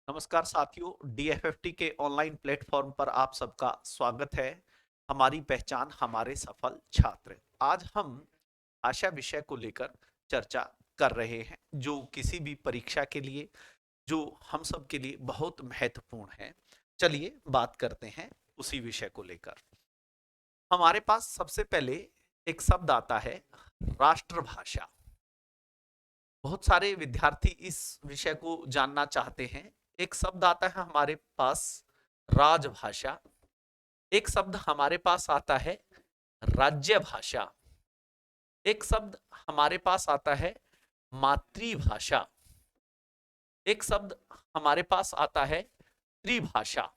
नमस्कार साथियों, डीएफएफटी के ऑनलाइन प्लेटफॉर्म पर आप सबका स्वागत है। हमारी पहचान हमारे सफल छात्र। आज हम भाषा विषय को लेकर चर्चा कर रहे हैं, जो किसी भी परीक्षा के लिए, जो हम सब के लिए बहुत महत्वपूर्ण है। चलिए बात करते हैं उसी विषय को लेकर। हमारे पास सबसे पहले एक शब्द आता है, राष्ट्रभाषा। बहुत सारे विद्यार्थी इस विषय को जानना चाहते हैं। एक शब्द आता है हमारे पास, राजभाषा। एक शब्द हमारे पास आता है, राज्य भाषा। एक शब्द हमारे पास आता है, मातृभाषा। एक शब्द हमारे पास आता है, त्रिभाषा।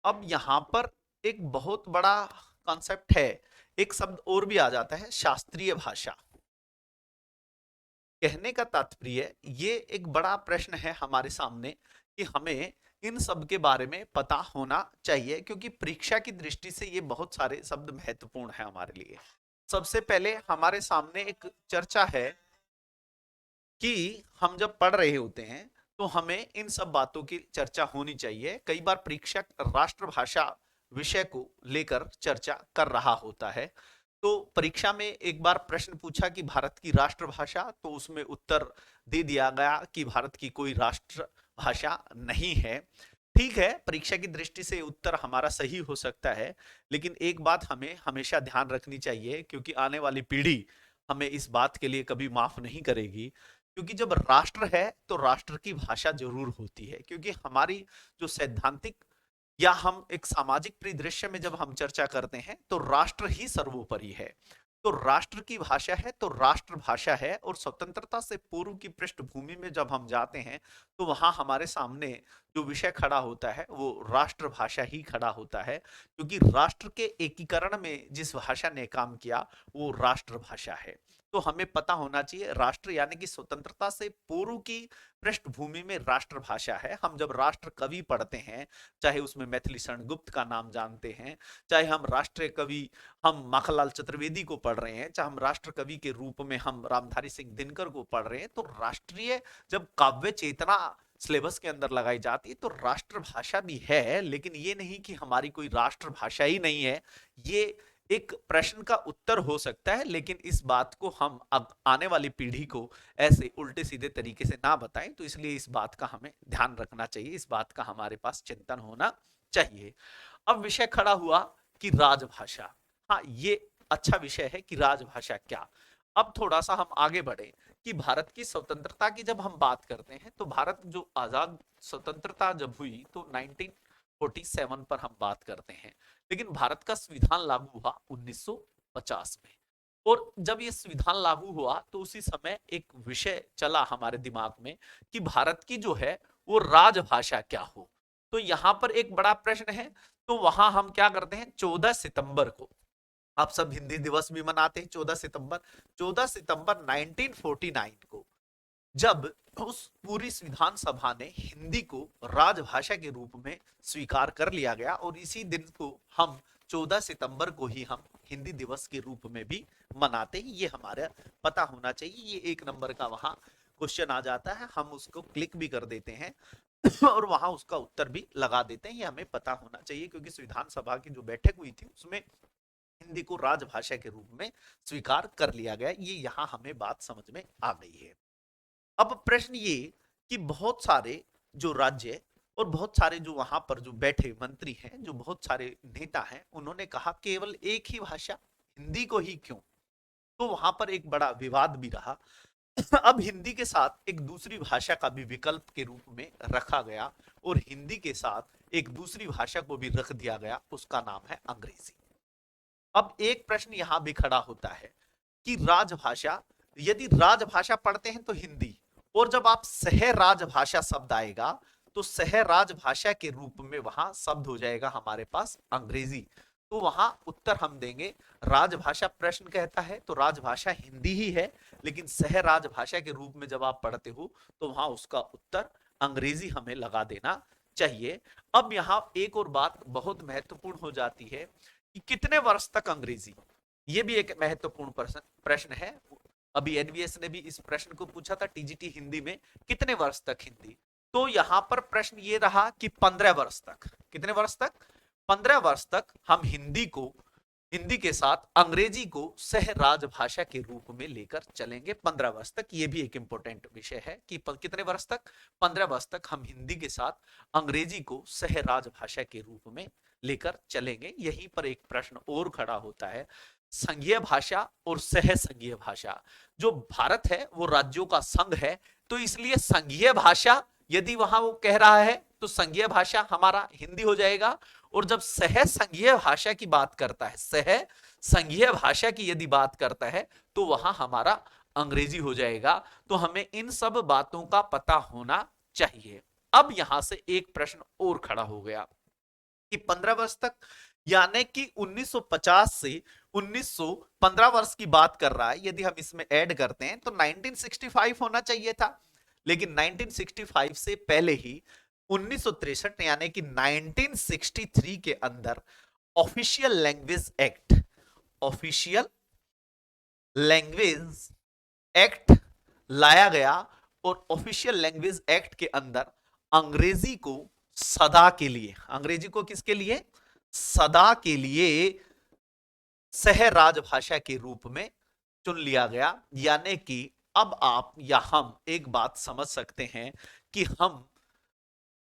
अब यहां पर एक बहुत बड़ा कॉन्सेप्ट है, एक शब्द और भी आ जाता है, शास्त्रीय भाषा। कहने का तात्पर्य, ये एक बड़ा प्रश्न है हमारे सामने कि हमें इन सब के बारे में पता होना चाहिए, क्योंकि परीक्षा की दृष्टि से ये बहुत सारे शब्द महत्वपूर्ण है हमारे लिए। सबसे पहले हमारे सामने एक चर्चा है कि हम जब पढ़ रहे होते हैं तो हमें इन सब बातों की चर्चा होनी चाहिए। कई बार परीक्षक राष्ट्रभाषा विषय को लेकर चर्चा कर रहा होता है। तो परीक्षा में एक बार प्रश्न पूछा कि भारत की राष्ट्रभाषा, तो उसमें उत्तर दे दिया गया कि भारत की कोई राष्ट्रभाषा नहीं है। ठीक है, परीक्षा की दृष्टि से उत्तर हमारा सही हो सकता है, लेकिन एक बात हमें हमेशा ध्यान रखनी चाहिए, क्योंकि आने वाली पीढ़ी हमें इस बात के लिए कभी माफ नहीं करेगी। क्योंकि जब राष्ट्र है तो राष्ट्र की भाषा जरूर होती है, क्योंकि हमारी जो सैद्धांतिक या हम एक सामाजिक परिदृश्य में जब हम चर्चा करते हैं तो राष्ट्र ही सर्वोपरि है। तो राष्ट्र की भाषा है तो राष्ट्रभाषा है। और स्वतंत्रता से पूर्व की पृष्ठभूमि में जब हम जाते हैं तो वहां हमारे सामने जो विषय खड़ा होता है वो राष्ट्रभाषा ही खड़ा होता है, क्योंकि राष्ट्र के एकीकरण में जिस भाषा ने काम किया वो राष्ट्रभाषा है। तो हमें पता होना चाहिए, राष्ट्र यानी कि स्वतंत्रता से पूर्व की पृष्ठभूमि में राष्ट्रभाषा है। हम जब राष्ट्र कवि पढ़ते हैं, चाहे उसमें मैथिली शरण गुप्त का नाम जानते हैं, चाहे हम राष्ट्रीय कवि हम माखनलाल चतुर्वेदी को पढ़ रहे हैं, चाहे हम राष्ट्र कवि के रूप में हम रामधारी सिंह दिनकर को पढ़ रहे हैं, तो राष्ट्रीय जब काव्य चेतना सिलेबस के अंदर लगाई जाती है तो राष्ट्रभाषा भी है। लेकिन ये नहीं कि हमारी कोई राष्ट्रभाषा ही नहीं है। ये एक प्रश्न का उत्तर हो सकता है, लेकिन इस बात को हम अब आने वाली पीढ़ी को ऐसे उल्टे सीधे तरीके से ना बताएं। तो इसलिए इस बात का हमें ध्यान रखना चाहिए, इस बात का हमारे पास चिंतन होना चाहिए। अब विषय खड़ा हुआ कि राजभाषा। हाँ, ये अच्छा विषय है कि राजभाषा क्या। अब थोड़ा सा हम आगे बढ़े कि भारत की स्वतंत्रता की जब हम बात करते हैं तो भारत जो आजाद स्वतंत्रता जब हुई तो 1947 पर हम बात करते हैं। लेकिन भारत का संविधान लागू हुआ 1950 में। और जब ये संविधान लागू हुआ तो उसी समय एक विषय चला हमारे दिमाग में कि भारत की जो है वो राजभाषा क्या हो। तो यहां पर एक बड़ा प्रश्न है। तो वहां हम क्या करते हैं, 14 सितंबर को आप सब हिंदी दिवस भी मनाते हैं। 14 सितंबर, 14 सितंबर 1949 को जब उस पूरी संविधान सभा ने हिंदी को राजभाषा के रूप में स्वीकार कर लिया गया, और इसी दिन को हम 14 सितंबर को ही हम हिंदी दिवस के रूप में भी मनाते हैं। ये हमारा पता होना चाहिए। ये एक नंबर का वहां क्वेश्चन आ जाता है, हम उसको क्लिक भी कर देते हैं और वहां उसका उत्तर भी लगा देते हैं। ये हमें पता होना चाहिए, क्योंकि संविधान सभा की जो बैठक हुई थी उसमें हिंदी को राजभाषा के रूप में स्वीकार कर लिया गया। ये यहां हमें बात समझ में आ गई है। अब प्रश्न ये कि बहुत सारे जो राज्य और बहुत सारे जो वहां पर जो बैठे मंत्री हैं, जो बहुत सारे नेता हैं, उन्होंने कहा केवल एक ही भाषा, हिंदी को ही क्यों। तो वहां पर एक बड़ा विवाद भी रहा। अब हिंदी के साथ एक दूसरी भाषा का भी विकल्प के रूप में रखा गया, और हिंदी के साथ एक दूसरी भाषा को भी रख दिया गया, उसका नाम है अंग्रेजी। अब एक प्रश्न यहां भी खड़ा होता है कि राजभाषा, यदि राजभाषा पढ़ते हैं तो हिंदी, और जब आप सह राजभाषा शब्द आएगा तो सह राजभाषा के रूप में वहां शब्द हो जाएगा हमारे पास अंग्रेजी। तो वहां उत्तर हम देंगे राजभाषा। प्रश्न कहता है तो राजभाषा हिंदी ही है, लेकिन सह राजभाषा के रूप में जब आप पढ़ते हो तो वहां उसका उत्तर अंग्रेजी हमें लगा देना चाहिए। अब यहां एक और बात बहुत महत्वपूर्ण हो जाती है कि कितने वर्ष तक अंग्रेजी। ये भी एक महत्वपूर्ण प्रश्न है। अभी एनवीएस ने भी इस प्रश्न को पूछा था टीजीटी हिंदी में, कितने वर्ष तक हिंदी। तो यहां पर प्रश्न ये रहा कि 15 वर्ष तक, कितने वर्ष तक, 15 वर्ष तक हम हिंदी के साथ अंग्रेजी को सह राजभाषा के रूप में लेकर चलेंगे 15 वर्ष तक। ये भी एक इंपॉर्टेंट विषय है कि कितने वर्ष तक, 15 वर्ष तक हम हिंदी के साथ अंग्रेजी को सह राजभाषा के रूप में लेकर चलेंगे। यहीं पर एक प्रश्न और खड़ा होता है, संघीय भाषा और सह संघीय भाषा। जो भारत है वो राज्यों का संघ है, तो इसलिए संघीय भाषा यदि वहां वो कह रहा है तो संघीय भाषा हमारा हिंदी हो जाएगा। और जब सह संघीय भाषा की बात करता है, सह संघीय भाषा की यदि बात करता है तो वहां हमारा अंग्रेजी हो जाएगा। तो हमें इन सब बातों का पता होना चाहिए। अब यहां से एक प्रश्न और खड़ा हो गया कि 15 वर्ष तक, यानी कि 1950 से 15 वर्ष की बात कर रहा है, यदि हम इसमें ऐड करते हैं तो 1965 होना चाहिए था। लेकिन 1965 से पहले ही 1963 यानी कि 1963 के अंदर official language act, official language act लाया गया। और ऑफिशियल लैंग्वेज एक्ट के अंदर अंग्रेजी को सदा के लिए, अंग्रेजी को किसके लिए, सदा के लिए सह राजभाषा के रूप में चुन लिया गया। यानी कि अब आप या हम एक बात समझ सकते हैं कि हम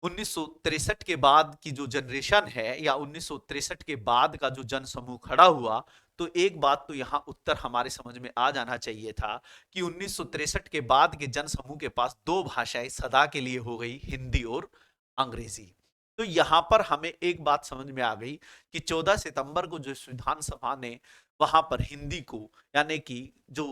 1963 के बाद की जो जनरेशन है या 1963 के बाद का जो जनसमूह खड़ा हुआ, तो एक बात तो यहां उत्तर हमारे समझ में आ जाना चाहिए था कि 1963 के बाद के जनसमूह के पास दो भाषाएं सदा के लिए हो गई, हिंदी और अंग्रेजी। तो यहां पर हमें एक बात समझ में आ गई कि 14 सितंबर को जो संविधान सभा ने वहां पर हिंदी को यानी कि जो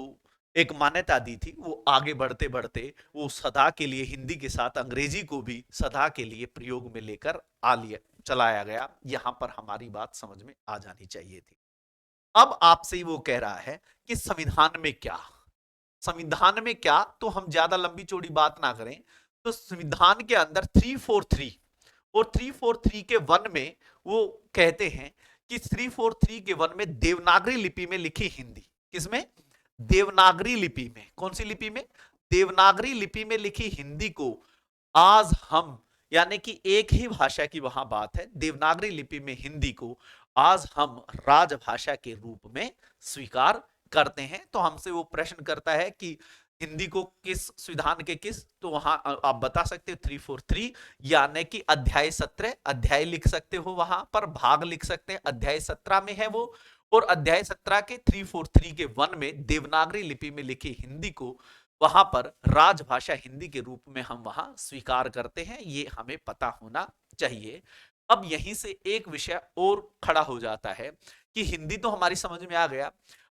एक मान्यता दी थी, वो आगे बढ़ते बढ़ते वो सदा के लिए हिंदी के साथ अंग्रेजी को भी सदा के लिए प्रयोग में लेकर चलाया गया। यहां पर हमारी बात समझ में आ जानी चाहिए थी। अब आपसे वो कह रहा है कि संविधान में क्या, संविधान में क्या, तो हम ज्यादा लंबी चौड़ी बात ना करें। तो संविधान के अंदर 343 और 343 के 1 में वो कहते हैं कि 343 के 1 में देवनागरी लिपि में लिखी हिंदी, किसमें, देवनागरी लिपि में, कौन सी लिपि में, देवनागरी लिपि में लिखी हिंदी को आज हम, यानी कि एक ही भाषा की वहां बात है, देवनागरी लिपि में हिंदी को आज हम राजभाषा के रूप में स्वीकार करते हैं। तो हमसे वो प्रश्न करता है कि हिंदी को किस संविधान के किस, तो वहां आप बता सकते हो 343, यानी कि अध्याय 17, अध्याय लिख सकते हो, वहां पर भाग लिख सकते हैं, अध्याय 17 में है वो। और अध्याय 17 के 343 के 1 में देवनागरी लिपि में लिखी हिंदी को वहां पर राजभाषा हिंदी के रूप में हम वहां स्वीकार करते हैं। ये हमें पता होना चाहिए। अब यहीं से एक विषय और खड़ा हो जाता है कि हिंदी तो हमारी समझ में आ गया।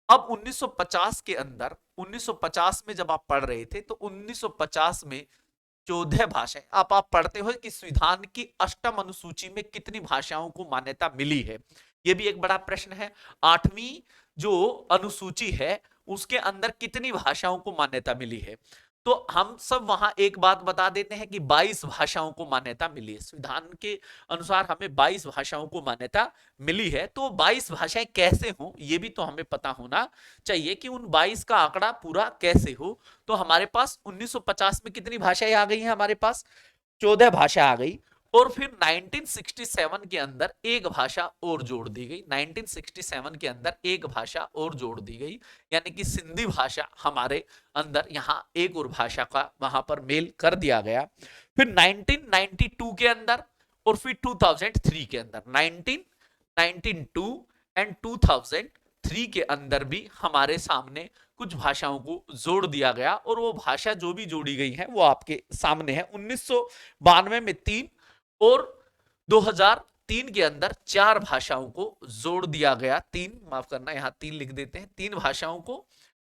अब 1950 के अंदर, 1950 में जब आप पढ़ रहे थे तो 1950 में 14 भाषाएं, आप पढ़ते हो कि संविधान की अष्टम अनुसूची में कितनी भाषाओं को मान्यता मिली है, यह भी एक बड़ा प्रश्न है। 8वीं जो अनुसूची है उसके अंदर कितनी भाषाओं को मान्यता मिली है, तो हम सब वहां एक बात बता देते हैं कि 22 भाषाओं को मान्यता मिली है। संविधान के अनुसार हमें 22 भाषाओं को मान्यता मिली है। तो 22 भाषाएं कैसे हो ये भी तो हमें पता होना चाहिए कि उन 22 का आंकड़ा पूरा कैसे हो। तो हमारे पास 1950 में कितनी भाषाएं आ गई हैं, हमारे पास 14 भाषा आ गई। और फिर 1967 के अंदर एक भाषा और जोड़ दी गई, 1967 के अंदर एक भाषा और जोड़ दी गई, यानी कि सिंधी भाषा हमारे अंदर यहाँ एक और भाषा का वहां पर मेल कर दिया गया। फिर 1992 के अंदर और फिर 2003 के अंदर, 1992 एंड 2003 के अंदर भी हमारे सामने कुछ भाषाओं को जोड़ दिया गया। और वो भाषा जो भी जोड़ी गई है वो आपके सामने है। 1992 में 3 और 2003 के अंदर 4 भाषाओं को जोड़ दिया गया। 3, माफ करना, यहां 3 लिख देते हैं, 3 भाषाओं को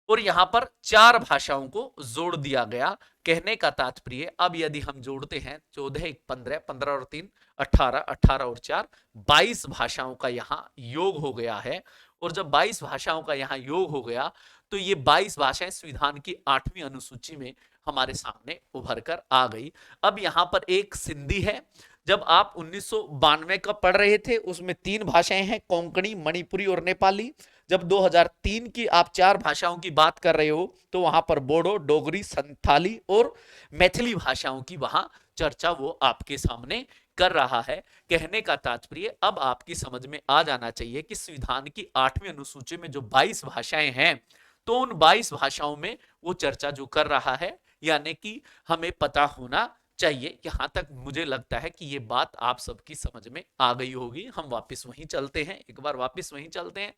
और यहां पर 4 भाषाओं को जोड़ दिया गया। कहने का तात्पर्य, अब यदि हम जोड़ते हैं 14 1 15, 15 और 3 18, 18 और 4 22 भाषाओं का यहां योग हो गया है। और जब 22 भाषाओं का यहां योग हो गया तो ये 22 भाषाएं संविधान की 8वीं अनुसूची में हमारे सामने उभर कर आ गई। अब यहां पर एक सिंधी है। जब आप 1992 का पढ़ रहे थे उसमें 3 भाषाएं हैं, कोंकणी, मणिपुरी और नेपाली। जब 2003 की आप 4 भाषाओं की बात कर रहे हो तो वहां पर बोडो, डोगरी, संथाली और मैथिली भाषाओं की वहां चर्चा वो आपके सामने कर रहा है। कहने का तात्पर्य अब आपकी समझ में आ जाना चाहिए कि संविधान की 8वीं अनुसूची में जो 22 भाषाएं हैं, तो उन 22 भाषाओं में वो चर्चा जो कर रहा है, यानी कि हमें पता होना चाहिए। यहां तक मुझे लगता है कि ये बात आप सबकी समझ में आ गई होगी। हम वापस वहीं चलते हैं, एक बार वापस वहीं चलते हैं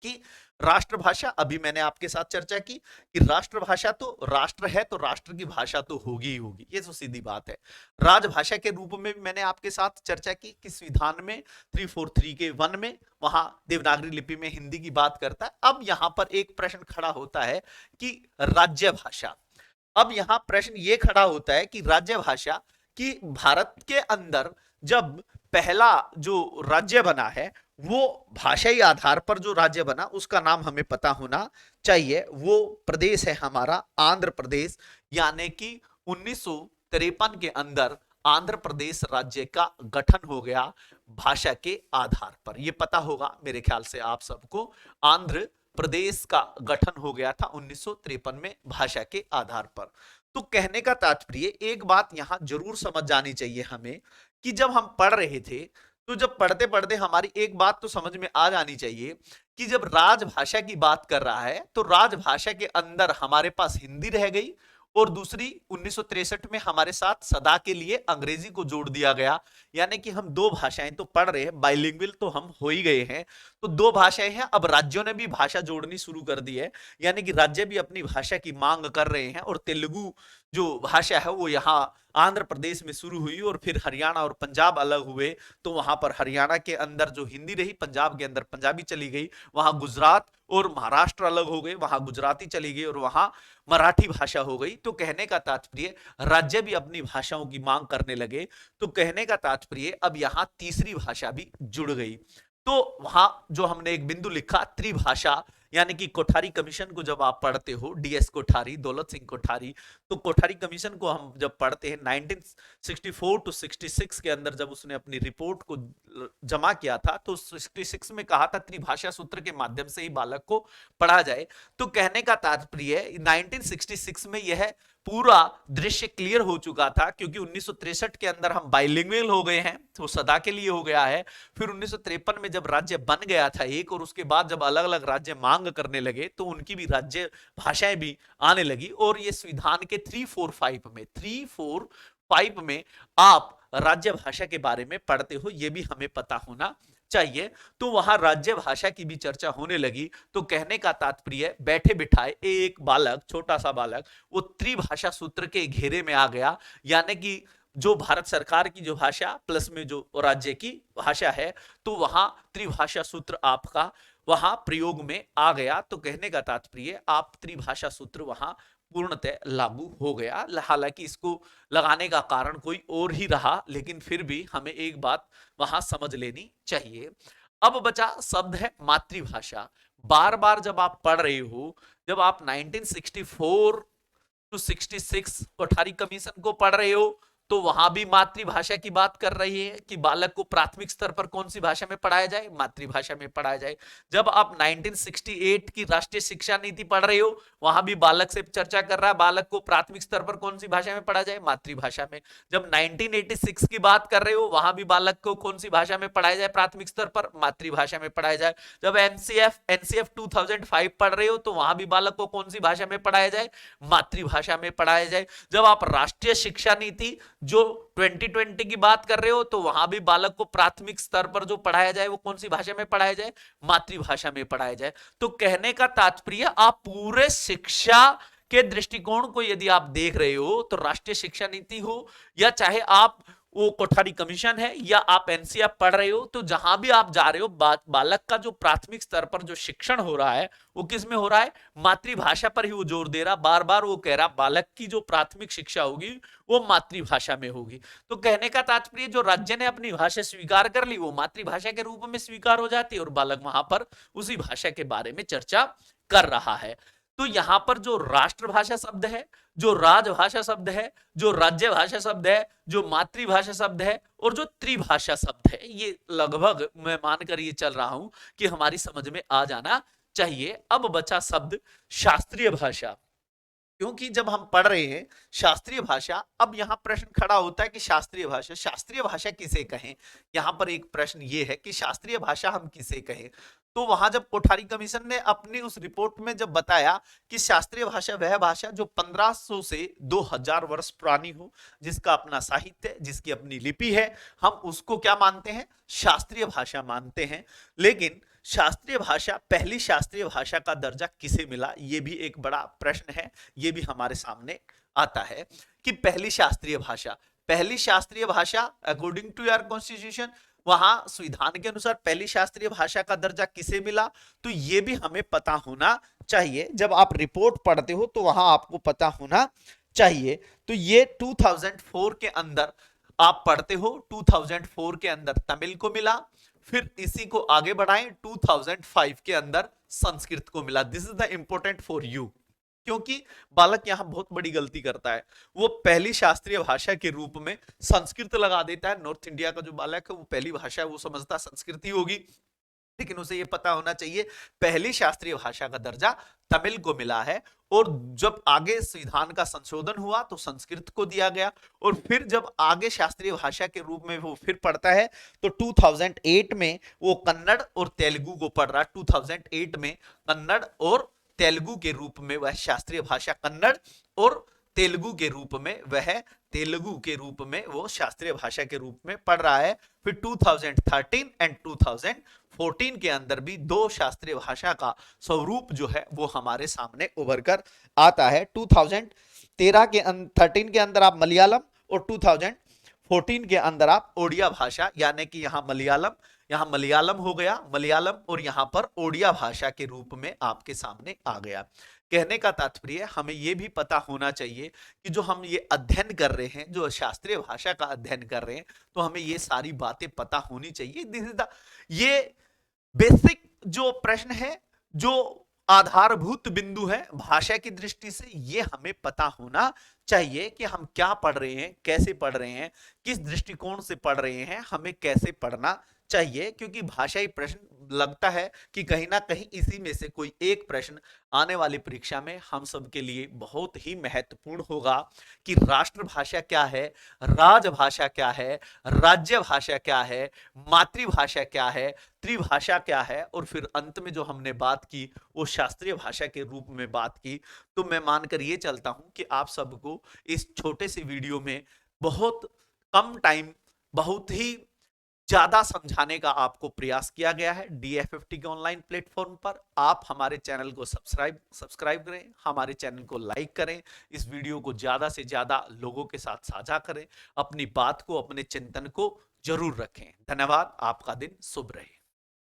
कि राष्ट्रभाषा, अभी मैंने आपके साथ चर्चा की कि राष्ट्रभाषा तो राष्ट्र है, तो राष्ट्र की भाषा तो होगी ही होगी, ये तो सीधी बात है। राजभाषा के रूप में भी मैंने आपके साथ चर्चा की कि संविधान में 343 के 1 में वहां देवनागरी लिपि में हिंदी की बात करता है। अब यहां पर एक प्रश्न खड़ा होता है कि राज्य भाषा, अब यहां प्रश्न ये खड़ा होता है कि राज्य भाषा की भारत के अंदर जब पहला जो राज्य बना है, वो भाषाई आधार पर जो राज्य बना उसका नाम हमें पता होना चाहिए। वो प्रदेश है हमारा आंध्र प्रदेश, यानी कि 1953 के अंदर आंध्र प्रदेश राज्य का गठन हो गया भाषा के आधार पर। ये पता होगा मेरे ख्याल से आप सबको, आंध्र प्रदेश का गठन हो गया था 1953 में भाषा के आधार पर। तो कहने का तात्पर्य, एक बात यहां जरूर समझ जानी चाहिए हमें कि जब हम पढ़ रहे थे, तो जब पढ़ते पढ़ते हमारी एक बात तो समझ में आ जानी चाहिए कि जब राजभाषा की बात कर रहा है तो राजभाषा के अंदर हमारे पास हिंदी रह गई और दूसरी 1963 में हमारे साथ सदा के लिए अंग्रेजी को जोड़ दिया गया। यानी कि हम दो भाषाएं तो पढ़ रहे हैं, बाइलिंगुअल तो हम हो ही गए हैं, तो दो भाषाएं हैं। अब राज्यों ने भी भाषा जोड़नी शुरू कर दी है, यानी कि राज्य भी अपनी भाषा की मांग कर रहे हैं। और तेलुगु जो भाषा है वो यहाँ आंध्र प्रदेश में शुरू हुई और फिर हरियाणा और पंजाब अलग हुए, तो वहां पर हरियाणा के अंदर जो हिंदी रही, पंजाब के अंदर पंजाबी चली गई, वहां गुजरात और महाराष्ट्र अलग हो गए, वहां गुजराती चली गई और वहां मराठी भाषा हो गई। तो कहने का तात्पर्य, राज्य भी अपनी भाषाओं की मांग करने लगे, तो कहने का तात्पर्य अब यहां तीसरी भाषा भी जुड़ गई। तो वहां जो हमने एक बिंदु लिखा त्रिभाषा, यानी कि कोठारी कमीशन को जब आप पढ़ते हो, डीएस कोठारी, दौलत सिंह कोठारी, तो कोठारी कमीशन को हम जब पढ़ते हैं 1964 टू 66 के अंदर जब उसने अपनी रिपोर्ट को जमा किया था, तो 66 में कहा था त्रिभाषा सूत्र के माध्यम से ही बालक को पढ़ा जाए। तो कहने का तात्पर्य 1966 में यह पूरा दृश्य क्लियर हो चुका था, क्योंकि 1963 के अंदर हम बाइलिंगुअल हो गए हैं, तो सदा के लिए हो गया है। फिर 1953 में जब राज्य बन गया था एक, और उसके बाद जब अलग अलग राज्य मांग करने लगे तो उनकी भी राज्य भाषाएं भी आने लगी। और ये संविधान के 345 में आप राज्य भाषा के बारे में पढ़ते हो, ये भी हमें पता होना चाहिए। तो वहां राज्य भाषा की भी चर्चा होने लगी। तो कहने का तात्पर्य, बैठे बिठाए एक बालक, छोटा सा बालक, वो त्रिभाषा सूत्र के घेरे में आ गया। यानी कि जो भारत सरकार की जो भाषा प्लस में जो राज्य की भाषा है, तो वहां त्रिभाषा सूत्र आपका वहां प्रयोग में आ गया। तो कहने का तात्पर्य, आप त्रिभाषा सूत्र वहां पूर्णतः लागू हो गया। हालांकि इसको लगाने का कारण कोई और ही रहा, लेकिन फिर भी हमें एक बात वहां समझ लेनी चाहिए। अब बचा शब्द है मातृभाषा। बार बार जब आप पढ़ रहे हो, जब आप 1964 टू 66 कोठारी कमीशन को पढ़ रहे हो, तो वहां भी मातृभाषा की बात कर रही है कि बालक को प्राथमिक स्तर पर कौन सी भाषा में पढ़ाया जाए, मातृभाषा में पढ़ाया जाए। जब आप 1968 की राष्ट्रीय शिक्षा नीति पढ़ रहे हो, वहां भी बालक से चर्चा कर रहा है बालक को प्राथमिक स्तर पर कौन सी भाषा में पढ़ा जाए, मातृभाषा में। जब 1986 की बात कर रहे हो, वहां भी बालक को कौन सी भाषा में पढ़ाया जाए प्राथमिक स्तर पर, मातृभाषा में पढ़ाया जाए। जब एनसीएफ 2005 पढ़ रहे हो, तो वहां भी बालक को कौन सी भाषा में पढ़ाया जाए, मातृभाषा में पढ़ाया जाए। जब आप राष्ट्रीय शिक्षा नीति जो 2020 की बात कर रहे हो, तो वहां भी बालक को प्राथमिक स्तर पर जो पढ़ाया जाए वो कौन सी भाषा में पढ़ाया जाए, मातृभाषा में पढ़ाया जाए। तो कहने का तात्पर्य, आप पूरे शिक्षा के दृष्टिकोण को यदि आप देख रहे हो, तो राष्ट्रीय शिक्षा नीति हो या चाहे आप वो कोठारी कमीशन है या आप एनसीएफ पढ़ रहे हो, तो जहां भी आप जा रहे हो, बालक का जो प्राथमिक स्तर पर जो शिक्षण हो रहा है वो किस में हो रहा है, मातृभाषा पर ही वो जोर दे रहा। बार बार वो कह रहा बालक की जो प्राथमिक शिक्षा होगी वो मातृभाषा में होगी। तो कहने का तात्पर्य, जो राज्य ने अपनी भाषा स्वीकार कर ली वो मातृभाषा के रूप में स्वीकार हो जाती है और बालक वहां पर उसी भाषा के बारे में चर्चा कर रहा है। तो यहां पर जो राष्ट्रभाषा शब्द है, जो राजभाषा शब्द है, जो राज्य भाषा शब्द है, जो मातृभाषा शब्द है और जो त्रिभाषा शब्द है, ये लगभग मैं मानकर ये चल रहा हूं कि हमारी समझ में आ जाना चाहिए। अब बचा शब्द शास्त्रीय भाषा, क्योंकि जब हम पढ़ रहे हैं शास्त्रीय भाषा, अब यहां प्रश्न खड़ा होता है कि शास्त्रीय भाषा किसे कहें। यहां पर एक प्रश्न ये है कि शास्त्रीय भाषा हम किसे कहें। तो वहां जब कोठारी कमीशन ने अपनी उस रिपोर्ट में जब बताया कि शास्त्रीय भाषा वह भाषा जो 1500 से 2000 वर्ष पुरानी हो, जिसका अपना साहित्य, जिसकी अपनी लिपि है, हम उसको क्या मानते हैं, शास्त्रीय भाषा मानते हैं। लेकिन शास्त्रीय भाषा, पहली शास्त्रीय भाषा का दर्जा किसे मिला, यह भी एक बड़ा प्रश्न है। यह भी हमारे सामने आता है कि पहली शास्त्रीय भाषा अकॉर्डिंग टू योर कॉन्स्टिट्यूशन, वहां संविधान के अनुसार पहली शास्त्रीय भाषा का दर्जा किसे मिला, तो यह भी हमें पता होना चाहिए। जब आप रिपोर्ट पढ़ते हो तो वहां आपको पता होना चाहिए। तो ये 2004 के अंदर आप पढ़ते हो, 2004 के अंदर तमिल को मिला, फिर इसी को आगे बढ़ाएं 2005 के अंदर संस्कृत को मिला। This is the important for you, क्योंकि बालक यहां बहुत बड़ी गलती करता है, वो पहली शास्त्रीय भाषा के रूप में संस्कृत लगा देता है। नॉर्थ इंडिया का जो बालक है वो पहली भाषा है वो समझता संस्कृत ही होगी, लेकिन उसे ये पता होना चाहिए पहली शास्त्रीय भाषा का दर्जा तमिल को मिला है। और जब आगे संविधान का संशोधन हुआ तो संस्कृत को दिया गया, और फिर जब आगे शास्त्रीय भाषा के रूप में वो फिर पढ़ता है तो 2008 में वो कन्नड़ और तेलुगु को पढ़ रहा है। 2008 में कन्नड़ और तेलुगु के रूप में वह शास्त्रीय भाषा कन्नड़ और तेलुगु के रूप में वो शास्त्रीय भाषा के रूप में पढ़ रहा है। फिर 2013 एंड 2014 के अंदर भी दो शास्त्रीय भाषा का स्वरूप जो है वो हमारे सामने उभर कर आता है। 13 के अंदर आप मलयालम और 2014 के अंदर आप ओडिया भाषा, यानी कि यहां मलयालम हो गया, मलयालम, और यहां पर ओडिया भाषा के रूप में आपके सामने आ गया। कहने का तात्पर्य हमें यह भी पता होना चाहिए कि जो हम ये अध्ययन कर रहे हैं, जो शास्त्रीय भाषा का अध्ययन कर रहे हैं, तो हमें ये सारी बातें पता होनी चाहिए। ये बेसिक जो प्रश्न है, जो आधारभूत बिंदु है भाषा की दृष्टि से, ये हमें पता होना चाहिए कि हम क्या पढ़ रहे हैं, कैसे पढ़ रहे हैं, किस दृष्टिकोण से पढ़ रहे हैं, हमें कैसे पढ़ना चाहिए। क्योंकि भाषाई प्रश्न लगता है कि कहीं ना कहीं इसी में से कोई एक प्रश्न आने वाली परीक्षा में हम सब के लिए बहुत ही महत्वपूर्ण होगा कि राष्ट्रभाषा क्या है, राजभाषा क्या है, राज्य भाषा क्या है, मातृभाषा क्या है, त्रिभाषा क्या है, और फिर अंत में जो हमने बात की वो शास्त्रीय भाषा के रूप में बात की। तो मैं मानकर ये चलता हूं कि आप सबको इस छोटे से वीडियो में बहुत कम टाइम, बहुत ही ज्यादा समझाने का आपको प्रयास किया गया है। DFFT के ऑनलाइन प्लेटफॉर्म पर आप हमारे चैनल को सब्सक्राइब करें, हमारे चैनल को लाइक करें, इस वीडियो को ज्यादा से ज्यादा लोगों के साथ साझा करें, अपनी बात को, अपने चिंतन को जरूर रखें। धन्यवाद, आपका दिन शुभ रहे।